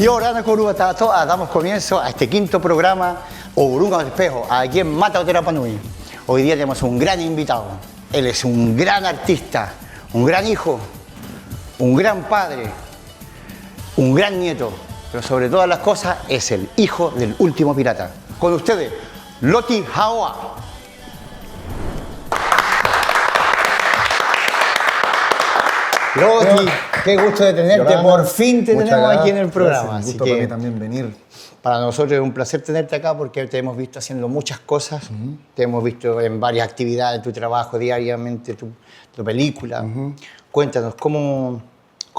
Y ahora damos comienzo a este quinto programa, Orunga Espejo, aquí en Mata de Rapa Nui. Hoy día tenemos un gran invitado. Él es un gran artista, un gran hijo, un gran padre, un gran nieto, pero sobre todas las cosas es el hijo del último pirata. Con ustedes, Loti Hawa. Loti, qué gusto de tenerte. Yolanda, por fin te tenemos gracias. aquí en el programa. Gracias, Así gusto que para mí también venir. para nosotros es un placer tenerte acá porque te hemos visto haciendo muchas cosas. Te hemos visto en varias actividades, tu trabajo diariamente, tu película. Cuéntanos, ¿cómo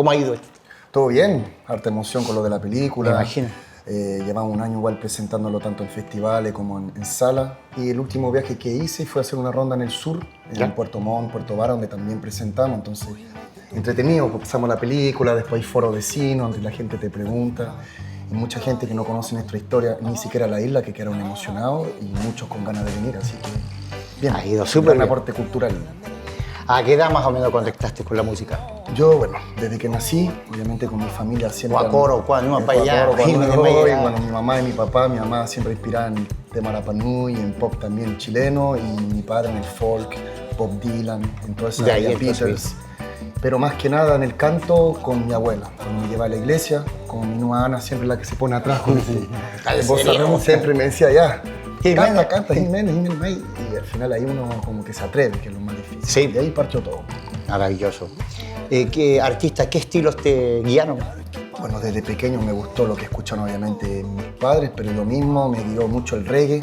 ha ido esto? Todo bien, harta emoción con lo de la película. Me imagino. Llevamos un año igual presentándolo tanto en festivales como en sala. Y el último viaje que hice fue hacer una ronda en el sur, en Puerto Montt, Puerto Vara, donde también presentamos. Entonces, entretenido, porque pasamos la película, después hay foros de cine donde la gente te pregunta. Y mucha gente que no conoce nuestra historia, ni siquiera la isla, que quedaron emocionados y muchos con ganas de venir. Así que, bien, Ha ido súper bien. Un aporte cultural. ¿A qué edad más o menos contactaste con la música? Yo, bueno, desde que nací, obviamente con mi familia siempre... Guacoro, cuando para allá. Bueno, mi mamá y mi papá, mi mamá siempre inspirada en el tema Rapa Nui, en pop también chileno, y mi padre en el folk, Bob Dylan, en toda esa área, Beatles. Pero más que nada en el canto con mi abuela, cuando me lleva a la iglesia, con mi nueva Ana, siempre la que se pone atrás con vos siempre me decía ya, canta, Jiménez, y al final ahí uno como que se atreve, que es lo más difícil. Sí. Y ahí partió todo. Maravilloso. ¿Qué artistas, qué estilos te guiaron? Bueno, desde pequeño me gustó lo que escucharon obviamente mis padres, pero lo mismo me guió mucho el reggae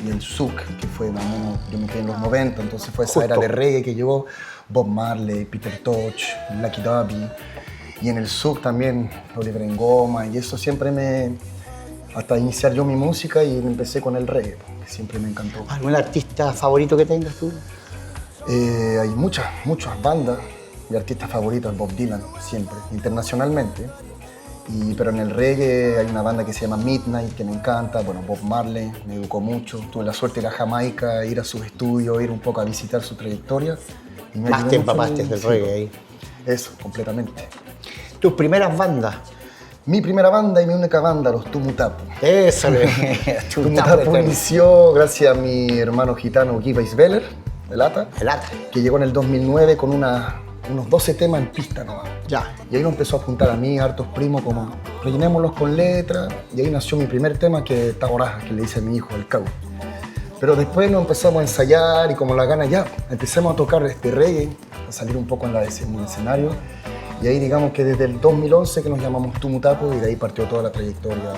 y el souk, que fue más o menos, yo me quedé en los 90, entonces fue esa era de reggae que llegó Bob Marley, Peter Tosh, Lucky Dube, y en el souk también Oliver Ngoma, y eso siempre hasta iniciar yo mi música y empecé con el reggae, que siempre me encantó. ¿Algún artista favorito que tengas tú? Hay muchas bandas. Mi artista favorito es Bob Dylan, siempre, internacionalmente. Pero en el reggae hay una banda que se llama Midnight, que me encanta. Bueno, Bob Marley, me educó mucho. Tuve la suerte de ir a Jamaica, ir a sus estudios, ir un poco a visitar su trayectoria. Y me Más te empapaste del reggae ahí. Eso, completamente. ¿Tus primeras bandas? Mi primera banda y mi única banda, los Tumutapu. Eso, Tumutapu inició gracias a mi hermano gitano Guy Weisbeller, de Lata, que llegó en el 2009 con unos 12 temas en pista nomás. Ya. Y ahí nos empezó a juntar a mí, a hartos primos, como rellenémoslos con letras. Y ahí nació mi primer tema, que es Taboraja, que le hice a mi hijo, el Cabo. Pero después nos empezamos a ensayar y como la gana ya, empezamos a tocar este reggae, a salir un poco en el escenario. Y ahí digamos que desde el 2011 que nos llamamos Tumutapu y de ahí partió toda la trayectoria.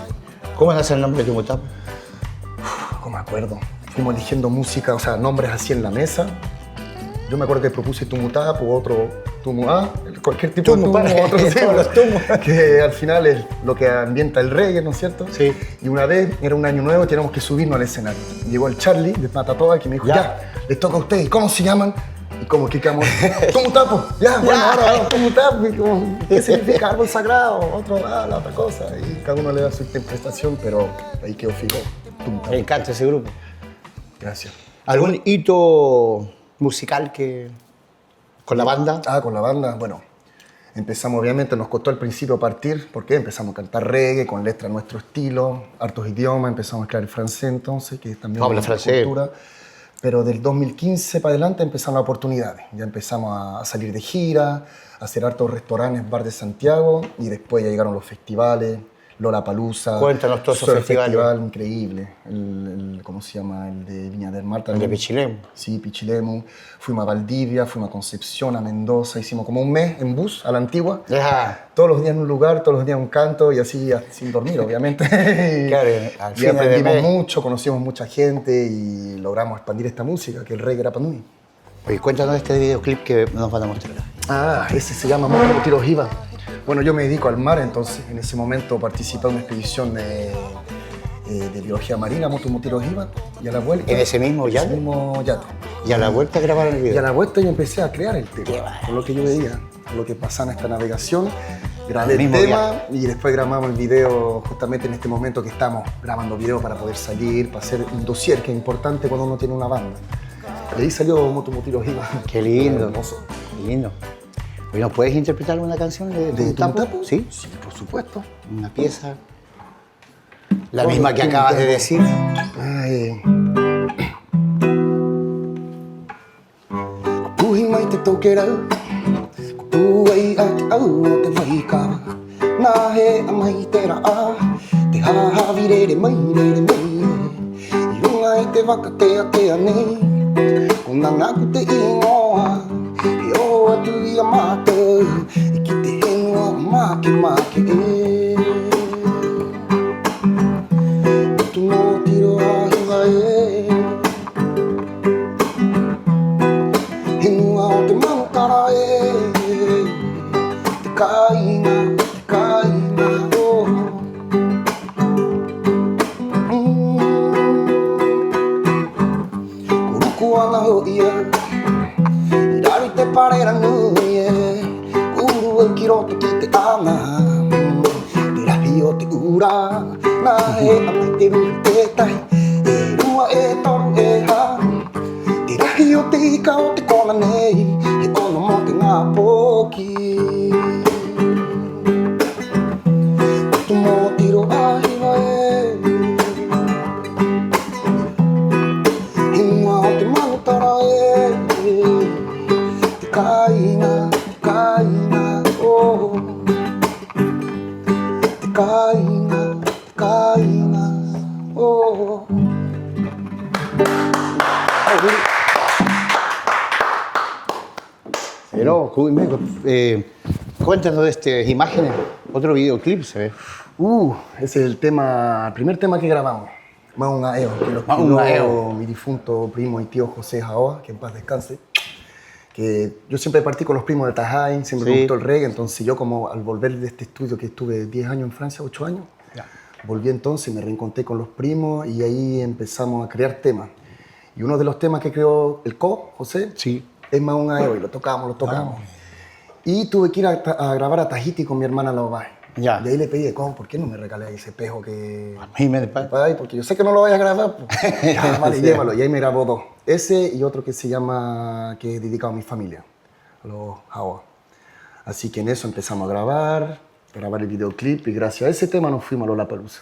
¿Cómo nace el nombre de Tumutapu? No me acuerdo. Fuimos eligiendo música, o sea, nombres así en la mesa. Yo me acuerdo que propuse Tumutapu, otro Tumua, cualquier tipo de tumo, otro que al final es lo que ambienta el reggae, ¿no es cierto? Sí. Y una vez, era un año nuevo, teníamos que subirnos al escenario. Llegó el Charlie de Matatoa que me dijo, ya, les toca a ustedes, ¿cómo se llaman? Y como que quedamos, Tumutapu, bueno, ahora Tumutapu, ¿qué significa? Árbol sagrado, otro, la otra cosa. Y cada uno le da su interpretación, pero ahí quedó fijo, Tumutapu. Me encanta ese grupo. Gracias. ¿Algún hito musical con la banda? Con la banda, bueno, empezamos obviamente, nos costó al principio partir, porque empezamos a cantar reggae con letra a nuestro estilo, hartos idiomas, empezamos a mezclar el francés entonces, que es también Habla una francés. cultura. Pero del 2015 para adelante empezaron las oportunidades, ya empezamos a salir de gira, a hacer hartos restaurantes, bar de Santiago, y después ya llegaron los festivales, Lollapalooza. Cuéntanos todos esos festivales. Festival increíble, ¿cómo se llama? El de Viña del Mar también. El de Pichilemu. Sí, Pichilemu. Fuimos a Valdivia, fuimos a Concepción, a Mendoza, hicimos como un mes en bus a la Antigua. Todos los días en un lugar, todos los días un canto y así sin dormir, obviamente. Claro, y aprendimos mucho, conocimos mucha gente y logramos expandir esta música, que el reggae Rapa Nui. Oye, cuéntanos este videoclip que nos van a mostrar. Ese se llama Moto Tiro Jiva. Bueno, yo me dedico al mar, entonces en ese momento participé en una expedición de biología marina, Motomotiro Jiva, y a la vuelta... ¿En ese mismo yate? En ese mismo yate. ¿Y a la vuelta grabaron el video? Y a la vuelta yo empecé a crear el tema, con lo que yo veía, con lo que pasaba en esta navegación. Grabé el tema y después grabamos el video justamente en este momento que estamos grabando video para poder salir, para hacer un dossier que es importante cuando uno tiene una banda. Y ahí salió Motomotiro Jiva. Qué lindo. Hermoso. Qué lindo. Bueno, ¿puedes interpretar una canción de Tumutapu? Sí, Sí, por supuesto. una pieza. La misma que acabas de decir. Ay. Kuhi mai te tokera, kuai ate au o te maika. Nā he a mai te raa, te hahavirere mai, rere mai. I runga i te waka tea nei, ko nā ngaku te ingoa. E o atu i a mātou, i ki te henua make e. Tu no tiro a hiwa e. Henua o te manukara e. Te kainga, oh. Kuruku ana ho ia. Irari te parera nui e. Uru e kiroto ki te ana. Te rahi o te ura. Nā he a mai te ruri te tai. E rua e toru e ha. Te rahi o te ika o te kona nei. He ono mo te ngā poki. Tu mo tiro a hiwa e. Hinua o te manutara e. Te kainga, oh. Te kainga, oh. Pero, cuéntanos de estas imágenes. Otro videoclip se ve. Ese es el primer tema que grabamos. Maunga Eo, que lo Maunga Eo. escribió mi difunto primo y tío José Jaoa, que en paz descanse. Que yo siempre partí con los primos de Tajain, siempre me gustó el reggae, entonces yo como al volver de este estudio que estuve 10 años en Francia, 8 años, volví entonces, me reencontré con los primos y ahí empezamos a crear temas. Y uno de los temas que creó el José, es Maunga Eo, y lo tocábamos. Y tuve que ir a grabar a Tahiti con mi hermana Laobai. Y ahí le pedí, ¿por qué no me regalé ese espejo que... A mí me Ay, porque yo sé que no lo vayas a grabar. Pues. Ya, vale, llévalo. Y ahí me grabó 2. Ese y otro que se llama, que es dedicado a mi familia, a los Jawa. Así que en eso empezamos a grabar el videoclip y gracias a ese tema nos fuimos a Lollapalooza.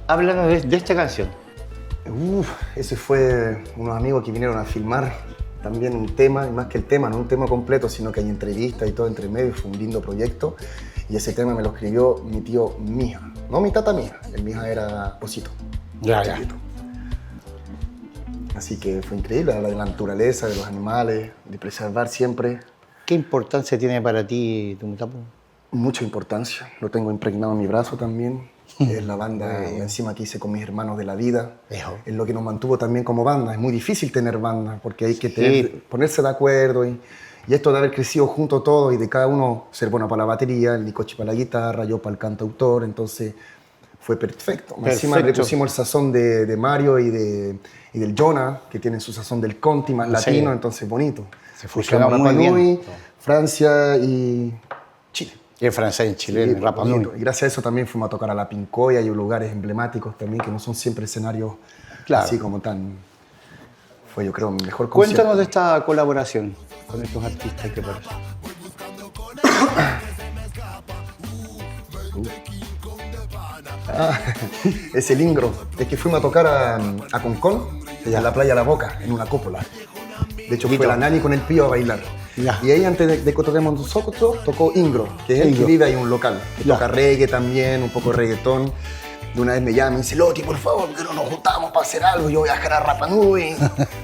Háblanos de esta canción. Ese fue unos amigos que vinieron a filmar también un tema, y más que el tema, no un tema completo, sino que hay entrevistas y todo entre medio, fue un lindo proyecto. Y ese tema me lo escribió mi tío Mija, no mi tata Mija, el Mija era Osito. Ya. Así que fue increíble, habla de la naturaleza, de los animales, de preservar siempre. ¿Qué importancia tiene para ti Tumutapu? Mucha importancia, lo tengo impregnado en mi brazo también. Es la banda encima que hice con mis hermanos de la vida. Es lo que nos mantuvo también como banda. Es muy difícil tener banda porque hay que ponerse de acuerdo. Y esto de haber crecido juntos todos y de cada uno ser bueno para la batería, el Nicochi para la guitarra, yo para el cantautor. Entonces fue perfecto. Encima le pusimos el sazón de Mario y del Jonah, que tienen su sazón del Conti más latino. Entonces bonito. Se fusionó muy bien. Francia y Chile. Y el francés, chileno, Rapa Nui. Y gracias a eso también fuimos a tocar a La Pincoya y lugares emblemáticos también, que no son siempre escenarios así como tan... Fue, yo creo, mi mejor concierto. Cuéntanos de esta colaboración con estos artistas que parecen. Es el Ingro. Es que fuimos a tocar a Concón, en la playa La Boca, en una cúpula. De hecho, fue la Nani con el Pío a bailar. Y ahí, antes de que toquemos nosotros, tocó Ingro, que es el que vive ahí en un local. Que toca reggae también, un poco de reggaetón. De una vez me llama y me dice, Loti, por favor, que no nos juntamos para hacer algo. Yo voy a viajar a Rapa Nui,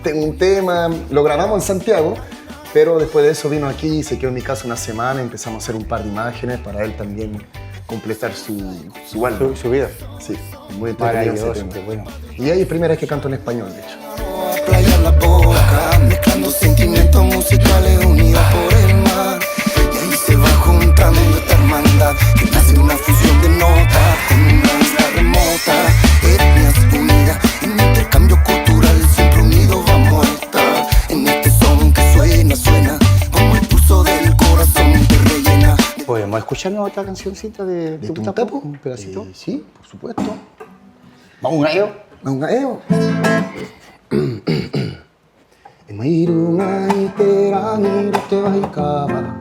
tengo un tema. Lo grabamos en Santiago, pero después de eso vino aquí, se quedó en mi casa una semana. Empezamos a hacer un par de imágenes para él también completar su álbum. Su vida. Sí, muy entretenido ese tema. Bueno. Y ahí es primera vez que canto en español, de hecho. Playa La Boca, mezclando sentimientos musicales unidos por el mar. Y ahí se va juntando esta hermandad que nace una fusión de notas con una isla remota. Etnias unidas en escucharnos otra cancioncita de ¿De Tumtapo? Un pedacito. Sí, por supuesto. Vamos, un gallo. Un gallo. Emairunga iterani rote waikaba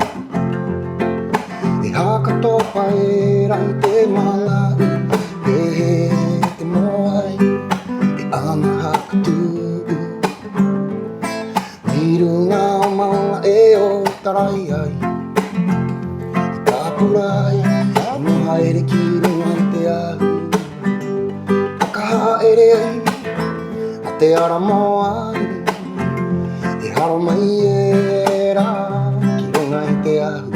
E haka topa era te malai E te moai E ana haka tu Mirunga o maunga e o tarai ai E tapurai E noha ere kirunga te ahu Akaha ere ai A te ara moai Haro mai era ki runga I te ahu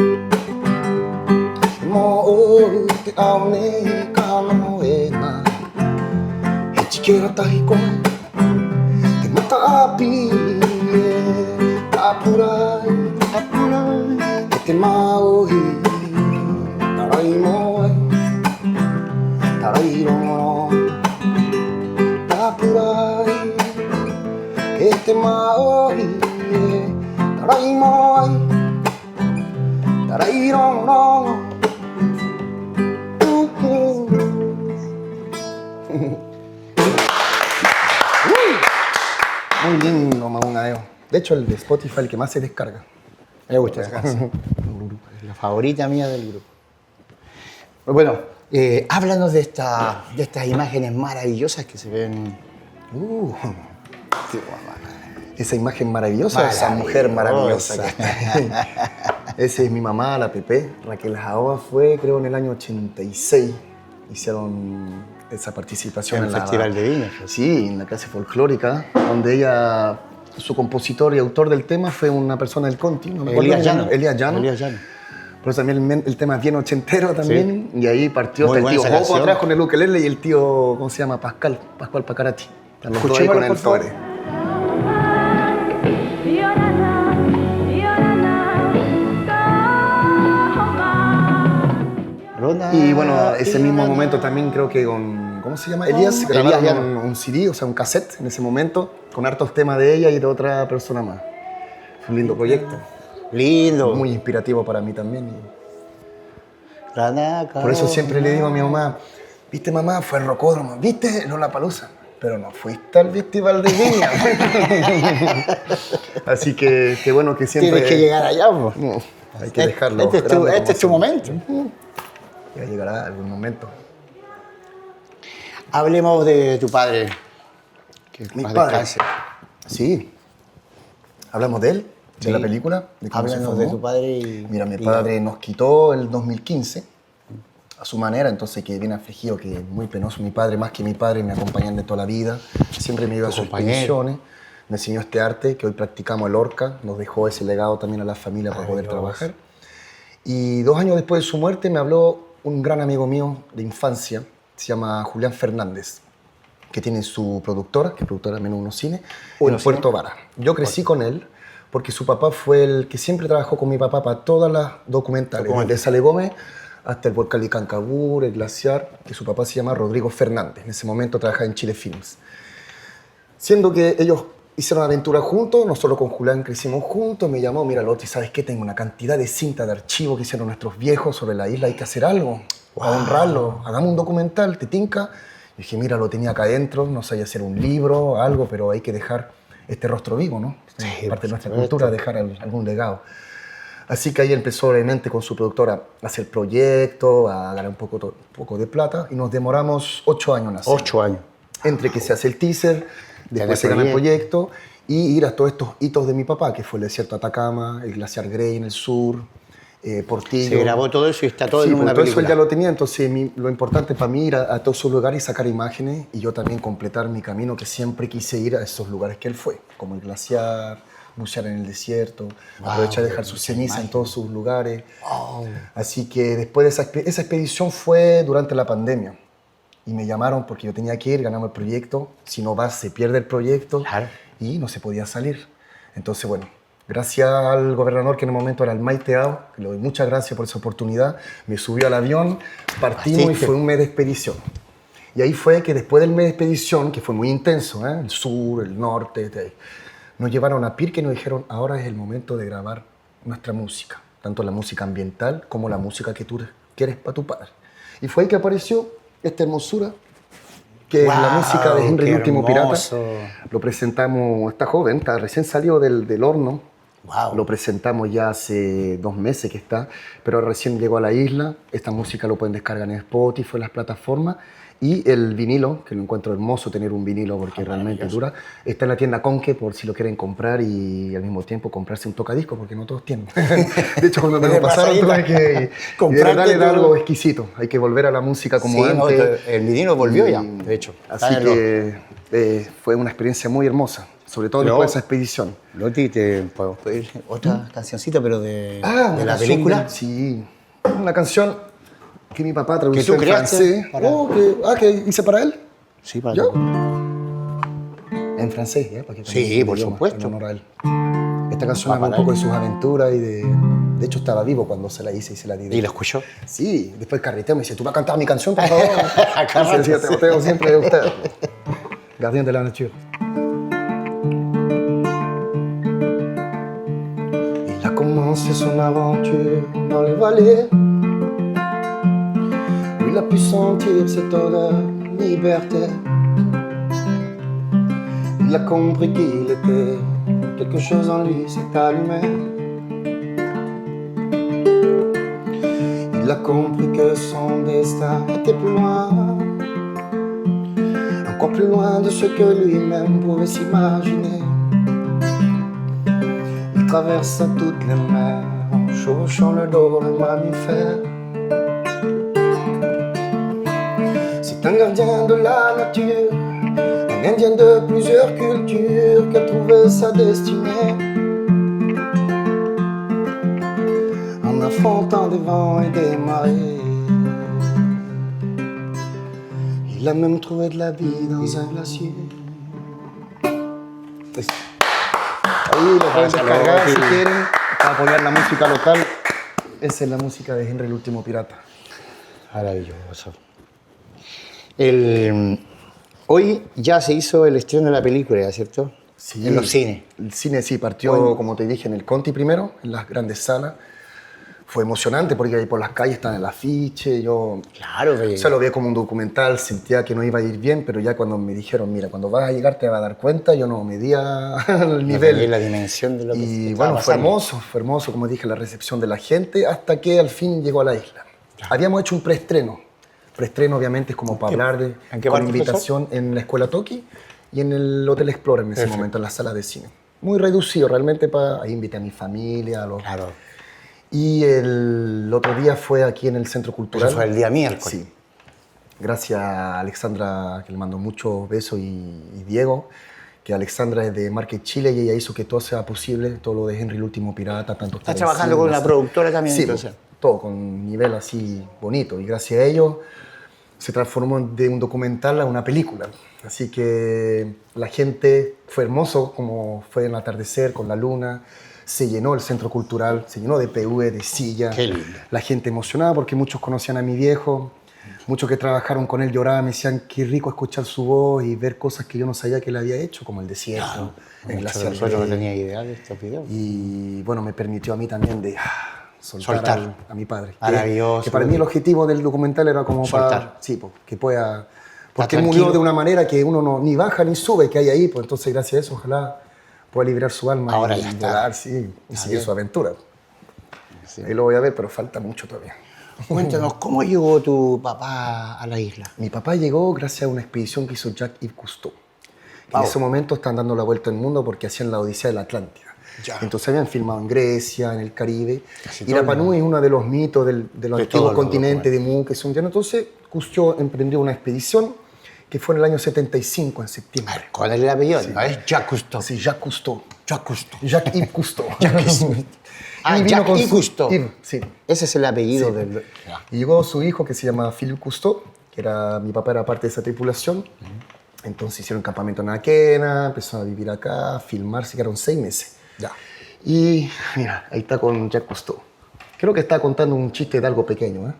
Mo o te ao nei ka no e nā He tikera tahi koe Te mata api e Tapurai E te maohi Tarai moai Tarai rongo Tapurai E te maohi Tarai moai, tarai rong rong. Muy lindo, Maungaeo. De hecho, el de Spotify, el que más se descarga. Me gusta esa canción. Es la favorita mía del grupo. Bueno, háblanos de estas imágenes maravillosas que se ven. Esa imagen maravillosa, esa mujer maravillosa que está ahí. Esa es mi mamá, la Pepe. Raquel Jaoa fue, creo, en el año 86. Hicieron esa participación en el Festival de Viña. Sí, en la clase folclórica, donde ella, su compositor y autor del tema fue una persona del Conti. ¿No? Elías Llano. Pero también el tema es bien ochentero también. Sí. Y ahí partió hasta el tío Jopo atrás con el ukelele y el tío, ¿cómo se llama? Pascual Pacarati. Escuchémoslo con el Fore. Y bueno, ese mismo momento también creo que con, ¿cómo se llama? Elías, grabaron un CD, o sea, un cassette en ese momento, con hartos temas de ella y de otra persona más. Fue un lindo proyecto. Lindo. Muy inspirativo para mí también. Por eso siempre le digo a mi mamá, ¿viste mamá? Fue el Rocódromo, ¿viste? Lollapalooza. Pero no fuiste al Festival de Viña. Así que qué bueno que siempre... Tienes que llegar allá, pues. No, hay que dejarlo. Este es tu momento. Ya llegará algún momento. Hablemos de tu padre. Que mi padre. Sí. ¿Hablamos de él? ¿De sí. La película? ¿De Háblanos de tu padre y... Mira, mi padre nos quitó el 2015, a su manera, entonces que bien afligido, que muy penoso. Mi padre, más que mi padre, me acompañan de toda la vida. Siempre me iba a sus expediciones. Me enseñó este arte que hoy practicamos, el Orca. Nos dejó ese legado también a la familia para poder trabajar. Y 2 años después de su muerte me habló un gran amigo mío de infancia, se llama Julián Fernández, que tiene su productora, que es productora de Menú Uno Cine, en Puerto Vara. Yo crecí con él porque su papá fue el que siempre trabajó con mi papá para todas las documentales, desde Sale Gómez hasta el volcán de Cancabur, el glaciar, que su papá se llama Rodrigo Fernández. En ese momento trabajaba en Chile Films. Siendo que ellos hicieron aventura juntos, nosotros con Julián crecimos juntos, me llamó, mira Loti, ¿sabes qué? Tengo una cantidad de cintas de archivos que hicieron nuestros viejos sobre la isla, hay que hacer algo, para honrarlo, hagamos un documental, ¿te tinca? Y dije, mira, lo tenía acá adentro, no sé, hacer un libro o algo, pero hay que dejar este rostro vivo, ¿no? Sí, parte de nuestra cultura, dejar algún legado. Así que ahí empezó obviamente con su productora a hacer proyectos, a ganar un poco de plata, y nos demoramos 8 años en hacer. 8 años. Entre que se hace el teaser, después se gana el proyecto y ir a todos estos hitos de mi papá, que fue el desierto de Atacama, el glaciar Grey en el sur, Portillo. Se grabó todo eso y está todo en una todo película. Eso él ya lo tenía, entonces lo importante para mí era a todos esos lugares y sacar imágenes y yo también completar mi camino, que siempre quise ir a esos lugares que él fue, como el glaciar, bucear en el desierto, aprovechar de dejar sus cenizas en todos sus lugares. Así que después de esa expedición fue durante la pandemia. Y me llamaron porque yo tenía que ir, ganamos el proyecto. Si no vas, se pierde el proyecto. Claro. Y no se podía salir. Entonces, bueno, gracias al gobernador, que en el momento era el Maiteao, que le doy muchas gracias por esa oportunidad, me subió al avión, partimos y fue un mes de expedición. Y ahí fue que después del mes de expedición, que fue muy intenso, el sur, el norte, nos llevaron a Pirque y nos dijeron, ahora es el momento de grabar nuestra música. tanto la música ambiental como la música que tú quieres para tu padre. Y fue ahí que apareció esta hermosura, que Wow, es la música de Henry el Último Pirata. hermoso. Lo presentamos, está joven, está recién salió del horno. Wow. Lo presentamos ya hace 2 meses que está, pero recién llegó a la isla. Esta música lo pueden descargar en Spotify, en las plataformas. Y el vinilo, que lo encuentro hermoso tener un vinilo porque realmente dura, está en la tienda Conque por si lo quieren comprar y al mismo tiempo comprarse un tocadiscos porque no todos tienen. De hecho, cuando me lo pasaron tuve que comprarle algo exquisito. Hay que volver a la música como sí, antes. No, el vinilo volvió ya, de hecho. Así que fue una experiencia muy hermosa, sobre todo después de esa expedición. Loti, te podemos pedir otra cancioncita, pero de una la canción película. Sí, una canción que mi papá tradució ¿Que tú en creaste francés. ¿Que hice para él? Sí, para ¿Yo? ti. En francés, ¿ya? Para que Sí, conozca el por idioma, supuesto. en honor a él. Esta canción habla un poco de sus aventuras y de hecho estaba vivo cuando se la hice y se la di. ¿Y lo escuchó? Sí, después carreteo me dice, ¿tú vas a cantar mi canción, por favor? Acá Sí, sí, te tengo siempre de usted. Gardien de la nature. Il a commencé son aventure dans les vallées. Il a pu sentir cette odeur de liberté. Il a compris qu'il était, quelque chose en lui s'est allumé. Il a compris que son destin était plus loin, encore plus loin de ce que lui-même pouvait s'imaginer. Il traversa toutes les mers en chevauchant le dos d'un mammifère. C'est un gardien de la nature, un indien de plusieurs cultures qui a trouvé sa destinée. En affrontant des vents et des marées, il a même trouvé de la vie dans un glacier. Ahí lo pueden descargar si quieren para apoyar la música local. Esa es la música de Henry el Último Pirata. Maravilloso. Hoy ya se hizo el estreno de la película, ¿cierto? Sí, en los cines. El cine sí partió, como te dije, en el Conti primero, en las grandes salas. Fue emocionante porque ahí por las calles están el afiche, yo... Claro, O sea, lo vi como un documental, sentía que no iba a ir bien, pero ya cuando me dijeron, mira, cuando vas a llegar te vas a dar cuenta, yo no medía el nivel. La dimensión de lo que Y bueno, fue hermoso, como dije, la recepción de la gente, hasta que al fin llegó a la isla. Claro. Habíamos hecho un preestreno. Preestreno obviamente es como para hablar de... ¿En qué con parte, invitación profesor? En la Escuela Toki y en el Hotel Explorer en ese momento, en la sala de cine. Muy reducido, realmente para... Ahí invité a mi familia, a los... Claro. Y el otro día fue aquí en el Centro Cultural. Eso fue el día miércoles. Sí. Gracias a Alexandra, que le mando muchos besos, y Diego, que Alexandra es de Market Chile y ella hizo que todo sea posible, todo lo de Henry el Último Pirata, tanto... ¿Estás trabajando con la productora también? Sí, entonces? todo con un nivel así bonito. Y gracias a ellos se transformó de un documental a una película. Así que la gente fue hermoso, como fue en el atardecer con la luna. Se llenó el centro cultural, se llenó de PV, de sillas. Qué lindo. La gente emocionada porque muchos conocían a mi viejo, muchos que trabajaron con él lloraban, me decían qué rico escuchar su voz y ver cosas que yo no sabía que él había hecho, como el desierto, el glaciar. Yo no tenía idea de estos videos. Y bueno, me permitió a mí también de soltar. A mi padre. Maravilloso. Que para mí el objetivo del documental era como soltar. Sí, que pueda... Porque él murió de una manera que uno ni baja ni sube, que hay ahí, pues entonces gracias a eso ojalá pueda liberar su alma. Ahora y ya está. volar, sí, y seguir su aventura. Sí. Ahí lo voy a ver, pero falta mucho todavía. Cuéntanos, ¿cómo llegó tu papá a la isla? Mi papá llegó gracias a una expedición que hizo Jacques-Yves Cousteau. En ese momento están dando la vuelta al mundo porque hacían la Odisea de la Atlántida. Ya. Entonces habían filmado en Grecia, en el Caribe. Y Rapa Nui es uno de los mitos de los antiguos continentes de Mu que son llanos. Entonces Cousteau emprendió una expedición que fue en el año 75, en septiembre. ¿Cuál es el apellido? Sí. ¿Es Jacques Cousteau? Sí, Jacques Cousteau. Jacques Cousteau. Jacques-Yves Cousteau. Jacques-Yves Cousteau. Sí. Ese es el apellido del... Y llegó su hijo, que se llama Philippe Cousteau, que era, mi papá era parte de esa tripulación. Entonces hicieron campamento en Aquena, empezaron a vivir acá, a filmar, se quedaron 6 meses. Ya. Y mira, ahí está con Jacques Cousteau. Creo que está contando un chiste de algo pequeño, ¿eh?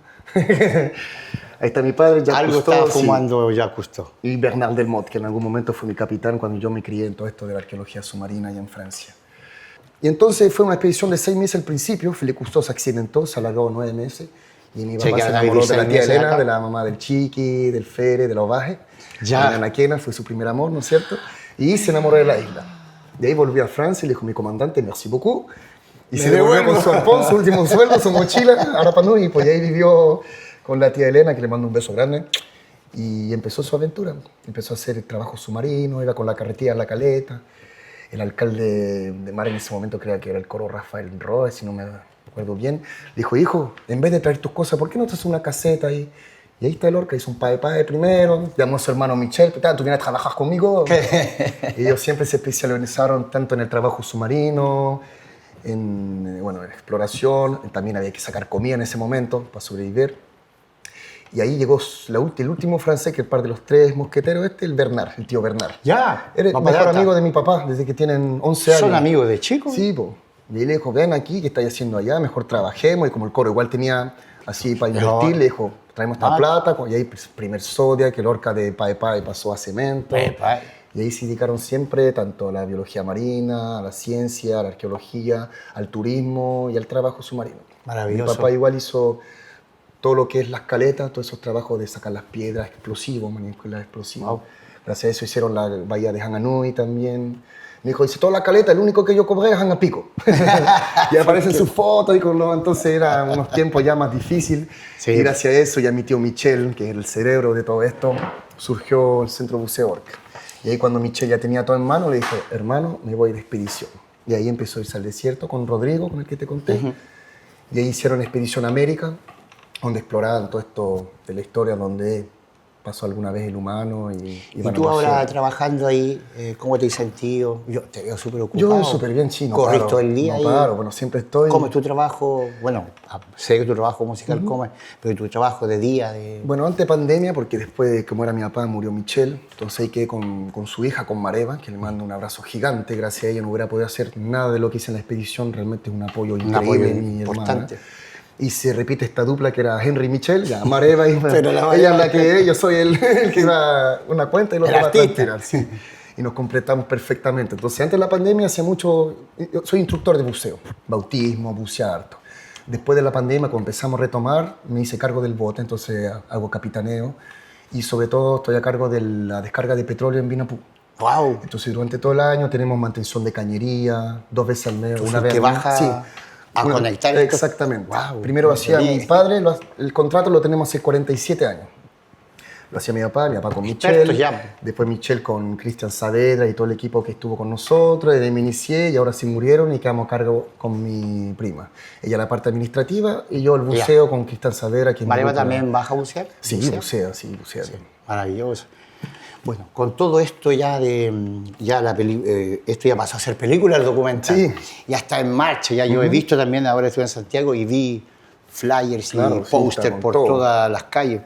Ahí está mi padre, Jacques Algo Cousteau. estaba fumando Jacques Cousteau. Y Bernard Delmotte, que en algún momento fue mi capitán cuando yo me crié en todo esto de la arqueología submarina allá en Francia. Y entonces fue una expedición de 6 meses al principio. Felipe Cousteau se accidentó, se alargó 9 meses. Y mi papá se enamoró de la tía Elena, de la mamá del Chiqui, del Fere, de los Bajes. Ya. La Quena fue su primer amor, ¿no es cierto? Y se enamoró de la isla. De ahí volvió a Francia y le dijo mi comandante, merci beaucoup. Y se devolvió con su arpón, su último sueldo, su mochila a Rapa Nui. Pues y ahí vivió con la tía Elena, que le mando un beso grande. Y empezó su aventura. Empezó a hacer trabajo submarino, iba con la carretilla a la caleta. El alcalde de mar en ese momento, creo que era el coro Rafael Roa, si no me acuerdo bien, le dijo, hijo, en vez de traer tus cosas, ¿por qué no te haces una caseta ahí? Y ahí está el Lorca, hizo un pae primero, llamó a su hermano Michel, ¿tú vienes a trabajar conmigo? Y ellos siempre se especializaron tanto en el trabajo submarino, en exploración, también había que sacar comida en ese momento para sobrevivir. Y ahí llegó el último francés, que es par de los 3 mosqueteros, el Bernard, el tío Bernard. Ya, Era el mejor amigo de mi papá, desde que tienen 11 años. ¿Son amigos de chicos? Sí, pues. Y él le dijo, ven aquí, ¿qué estáis haciendo allá? Mejor trabajemos. Y como el coro igual tenía así para invertir, le dijo, traemos esta plata. Y ahí, pues, primer Zodiac, que el Lorca de Pae pasó a cemento. Y ahí se dedicaron siempre tanto a la biología marina, a la ciencia, a la arqueología, al turismo y al trabajo submarino. Maravilloso. Mi papá igual hizo todo lo que es las caletas, todos esos trabajos de sacar las piedras, explosivos, manipular explosivos. Wow. Gracias a eso hicieron la bahía de Hanganui también. Me dijo, dice, toda la caleta, el único que yo cobré es Hangapico. Y aparecen sus fotos, y entonces era unos tiempos ya más difíciles. Sí. Y gracias a eso, ya mi tío Michel, que era el cerebro de todo esto, surgió el Centro Buceo Orca. Y ahí cuando Michel ya tenía todo en mano, le dijo, hermano, me voy de expedición. Y ahí empezó a irse al desierto con Rodrigo, con el que te conté. Y ahí hicieron Expedición América, donde exploraban todo esto de la historia, donde pasó alguna vez el humano. ¿Y tú ahora trabajando ahí, cómo te has sentido? Yo te veo súper ocupado. Yo súper bien, sí. ¿Corres todo el día ahí? No paro, bueno, siempre estoy... ¿Cómo es tu trabajo? Bueno, sé que tu trabajo musical, ¿cómo es? Pero tu trabajo de día, de... Bueno, antes de pandemia, porque después de que muera mi papá, murió Michel, entonces ahí quedé con su hija, con Mareva, que le mando un abrazo gigante. Gracias a ella no hubiera podido hacer nada de lo que hice en la expedición. Realmente es un apoyo increíble, mi importante. Hermana. Y se repite esta dupla que era Henry y Michel, ya Mareva y Pero ella es la que yo soy el que va una cuenta y lo va a tirar. Sí. Y nos completamos perfectamente. Entonces, antes de la pandemia hacía mucho... Yo soy instructor de buceo, bautismo, bucear harto. Después de la pandemia, cuando empezamos a retomar, me hice cargo del bote, entonces hago capitaneo. Y sobre todo estoy a cargo de la descarga de petróleo en Vinapú. ¡Wow! Entonces, durante todo el año tenemos mantención de cañería, 2 veces al mes, entonces, una vez que baja... Sí. A conectar. Exactamente. Wow, primero hacía mi padre, el contrato lo tenemos hace 47 años. Lo hacía mi papá con Michel, después Michel con Cristian Saavedra y todo el equipo que estuvo con nosotros, y de ahí me inicié y ahora se murieron y quedamos a cargo con mi prima. Ella la parte administrativa y yo el buceo con Cristian Saavedra. ¿Mareva también baja a bucear? Sí, bucea. Sí. Maravilloso. Bueno, con todo esto ya esto ya pasó a ser película, el documental. Sí. Ya está en marcha, ya yo he visto también, ahora estoy en Santiago y vi flyers y póster por todas las calles.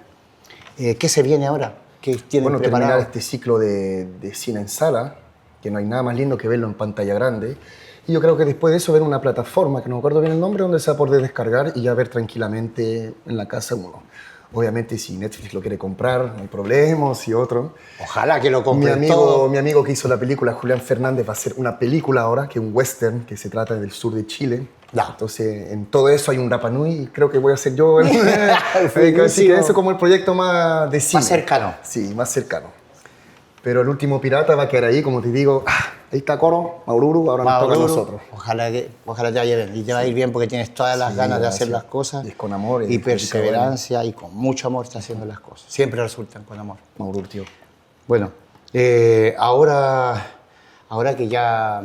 ¿Qué se viene ahora? ¿Qué tienen preparado? Terminar este ciclo de cine en sala, que no hay nada más lindo que verlo en pantalla grande. Y yo creo que después de eso ver una plataforma, que no me acuerdo bien el nombre, donde se va a poder descargar y ya ver tranquilamente en la casa uno. Obviamente, si Netflix lo quiere comprar, no hay problema, si otro. Ojalá que lo compre mi amigo que hizo la película, Julián Fernández, va a hacer una película ahora, que es un western, que se trata del sur de Chile. Entonces, en todo eso hay un Rapa Nui y creo que voy a ser yo. Así que eso como el proyecto más de cine. Más cercano. Sí, más cercano. Pero el último pirata va a quedar ahí, como te digo. Ahí está Coro, Maururu, ahora nos toca a nosotros. Ojalá te vaya bien. Y te va a ir bien porque tienes todas las ganas de hacer las cosas. Y es con amor. Y perseverancia y con mucho amor estás haciendo las cosas. Siempre resultan con amor. Maururu, tío. Bueno, ahora que ya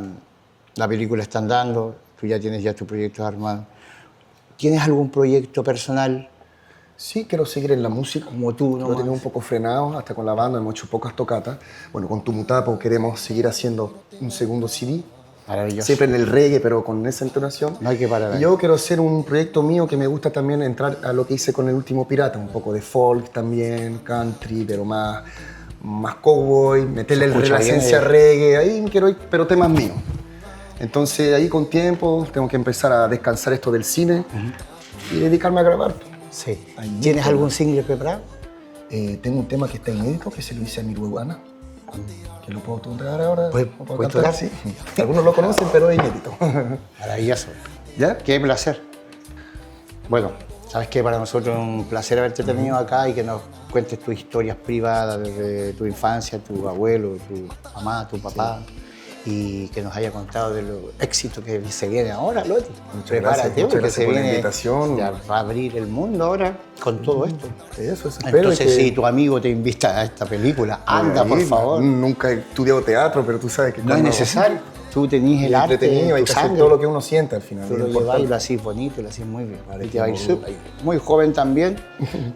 la película está andando, tú ya tienes tu proyecto armado, ¿tienes algún proyecto personal? Sí, quiero seguir en la música. Como tú, ¿no? Lo tengo un poco frenado, hasta con la banda hemos hecho pocas tocatas. Bueno, con Tumutapo queremos seguir haciendo un segundo CD. Maravilloso. Siempre en el reggae, pero con esa entonación. No hay que parar. Y yo quiero hacer un proyecto mío que me gusta también entrar a lo que hice con El Último Pirata. Un poco de folk también, country, pero más cowboy, meterle la esencia reggae. Ahí quiero ir, pero temas míos. Entonces ahí con tiempo tengo que empezar a descansar esto del cine y dedicarme a grabar. Sí. ¿Tienes algún single preparado? Tengo un tema que está inédito, que se lo hice a mi Uruguana. Que lo puedo tocar ahora. ¿Puedes tocar? Sí. Algunos lo conocen, pero es inédito. Maravilloso. ¿Ya? Qué placer. Bueno, sabes que para nosotros es un placer haberte tenido acá y que nos cuentes tus historias privadas desde tu infancia, tu abuelo, tu mamá, tu papá. Y que nos haya contado de los éxitos que se viene ahora, Loti. Prepárate, muchas gracias se por la viene, invitación. ya va a abrir el mundo ahora con todo esto. Eso espero. Entonces, que... si tu amigo te invita a esta película, anda, por favor. Nunca he estudiado teatro, pero tú sabes que No es necesario. Tú tenés el arte, entretenido, hay tu que hacer sangre. todo lo que uno siente al final. Tú lo llevas y lo haces bonito, lo haces muy bien. Vale, Y te va a ir qué súper. Muy joven también,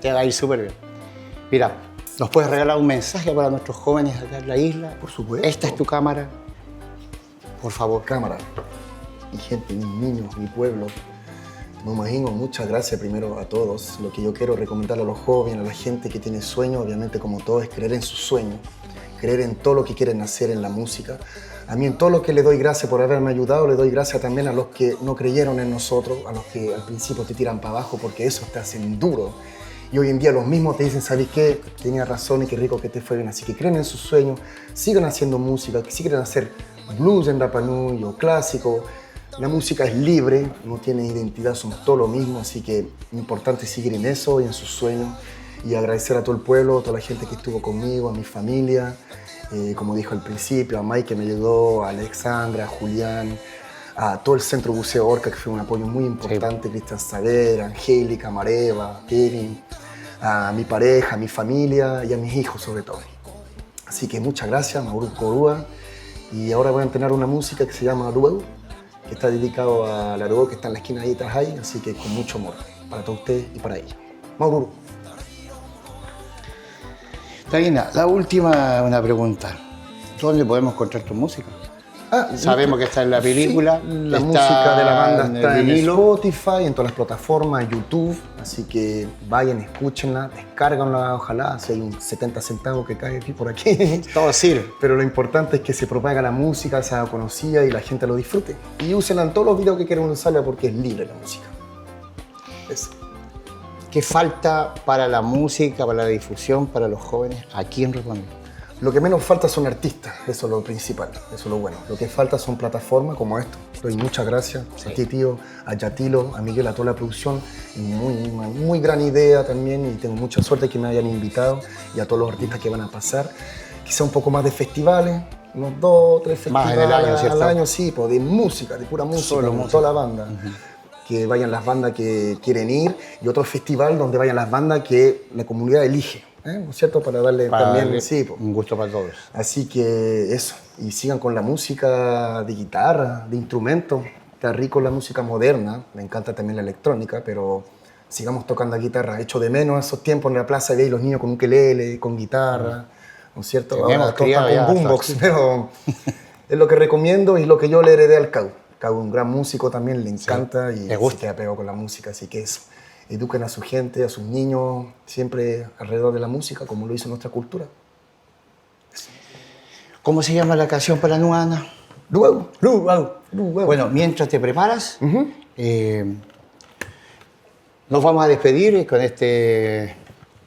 te va a ir súper bien. Mira, ¿nos puedes regalar un mensaje para nuestros jóvenes acá en la isla? Por supuesto. Esta es tu cámara. Por favor. Cámara, mi gente, mis niños, mi pueblo. Me imagino, muchas gracias primero a todos. Lo que yo quiero recomendar a los jóvenes, a la gente que tiene sueños, obviamente como todo, es creer en sus sueños, creer en todo lo que quieren hacer en la música. A mí en todo lo que le doy gracias por haberme ayudado, le doy gracias también a los que no creyeron en nosotros, a los que al principio te tiran para abajo porque eso te hacen duro. Y hoy en día los mismos te dicen, ¿sabes qué? Tenías razón y qué rico que te fue bien. Así que creen en sus sueños, sigan haciendo música, si quieren hacer blues en Rapa Nui o clásico. La música es libre, no tiene identidad, somos todo lo mismo, así que lo importante es seguir en eso y en sus sueños. Y agradecer a todo el pueblo, a toda la gente que estuvo conmigo, a mi familia, como dijo al principio, a Mike que me ayudó, a Alexandra, a Julián, a todo el Centro Buceo Orca, que fue un apoyo muy importante, Cristian Saavedra, Angélica, Mareva, Kevin, a mi pareja, a mi familia y a mis hijos sobre todo. Así que muchas gracias, Mauro Corúa. Y ahora voy a entrenar una música que se llama Aruau, que está dedicado a la Aruau, que está en la esquina ahí atrás ahí, así que con mucho amor para todos ustedes y para ella. Mauro. Taina, la última, una pregunta. ¿Dónde podemos encontrar tu música? Sabemos que está en la película. Sí, la está música de la banda en está el en vinilo. Spotify, en todas las plataformas, YouTube, así que vayan, escúchenla, descárganla, ojalá, si hay un 70 centavos que cae aquí por aquí. Todo sirve. Pero lo importante es que se propaga la música, sea conocida y la gente lo disfrute. Y úsenla en todos los videos que quieran usarla porque es libre la música. Eso. ¿Qué falta para la música, para la difusión, para los jóvenes aquí en Rapa Nui? Lo que menos falta son artistas, eso es lo principal, eso es lo bueno. Lo que falta son plataformas como esto. Doy muchas gracias a ti, tío, a Yatilo, a Miguel, a toda la producción. Muy gran idea también y tengo mucha suerte que me hayan invitado y a todos los artistas que van a pasar. Quizá un poco más de festivales, unos 2 o 3 festivales Más en el año, ¿cierto? al año, sí, pues de música, de pura música, Solo con música. toda la banda. Que vayan las bandas que quieren ir y otro festival donde vayan las bandas que la comunidad elige. ¿No es cierto? Para darle también sí, pues. Un gusto para todos. Así que eso, y sigan con la música de guitarra, de instrumentos. Está rico la música moderna, me encanta también la electrónica, pero sigamos tocando la guitarra. Echo de menos esos tiempos en la plaza, veis los niños con ukelele, con guitarra, ¿no es cierto? Tenemos Ahora todos están criado con ya, boombox, pero es lo que recomiendo y lo que yo le heredé al Cau. Cau, un gran músico también, le encanta y me gusta. se queda pegado con la música, así que eso. Eduquen a su gente, a sus niños, siempre alrededor de la música, como lo hizo nuestra cultura. ¿Cómo se llama la canción para Nuana? Luego. Luau. Bueno, mientras te preparas, nos vamos a despedir con este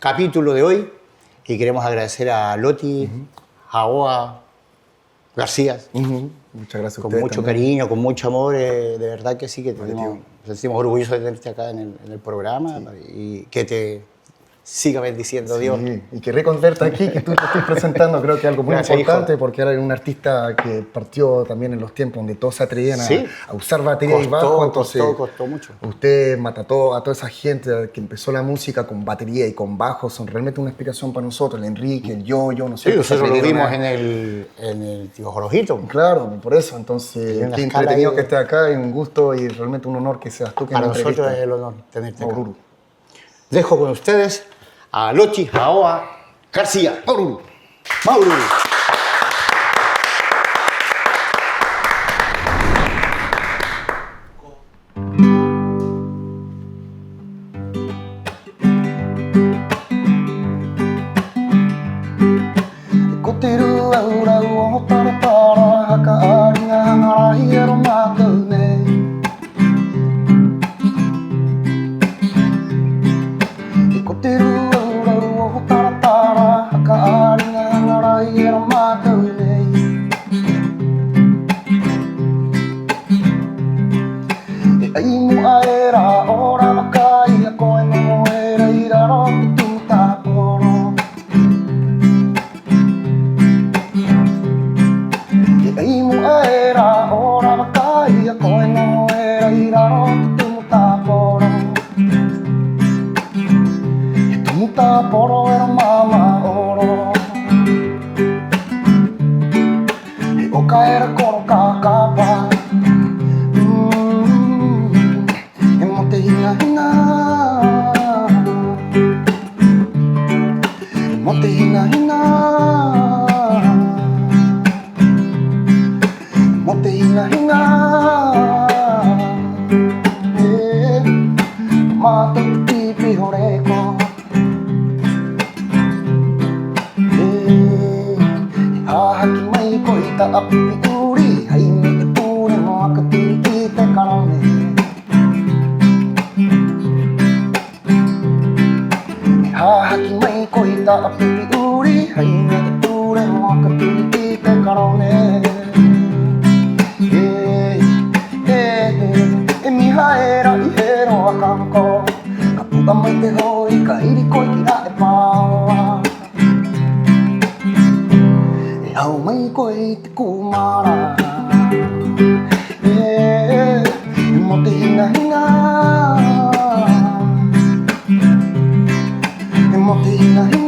capítulo de hoy y queremos agradecer a Loti, Jaoa García, Muchas gracias a con ustedes mucho también. cariño, con mucho amor, de verdad que sí, que nos sentimos orgullosos de tenerte acá en el programa y que te siga bendiciendo Dios. Sí, y que verte aquí, que tú te estés presentando, creo que es algo muy Gracias, importante hijo. porque era un artista que partió también en los tiempos donde todos se atrevían Sí. a usar batería y bajo. Entonces, costó mucho. usted mató a toda esa gente que empezó la música con batería y con bajo, son realmente una explicación para nosotros, el Enrique, el Yo-Yo, no sé. Sí, nosotros lo se vimos atrevieron en el Tío Jorojito. Claro, por eso, entonces, una qué escala entretenido ahí. que estés acá, es un gusto y realmente un honor que seas tú que Para me nosotros entrevistas. es el honor tenerte acá. Maururu. Dejo con ustedes a Loti Jaoa García. Maururu. Mauro. Kotiru aura o para haka aringa ngara hiro matune. Kotiru aura o para haka aringa ngara hiro caer con capa. Mote hina hina, mote hina hina, mote hina hina. Mato pipi horeko. Hahaki mai koita apipi uri, haini ipure mo akatiki te karone. Hahaki mai koita apipi uri, haini ipure mo akatiki te karone. Mi haera i hero a kanko, kapuka mai te hoi ka iri koi kira e paua. Hau mai koe te kumara. Mote hina hina, mote hina hina.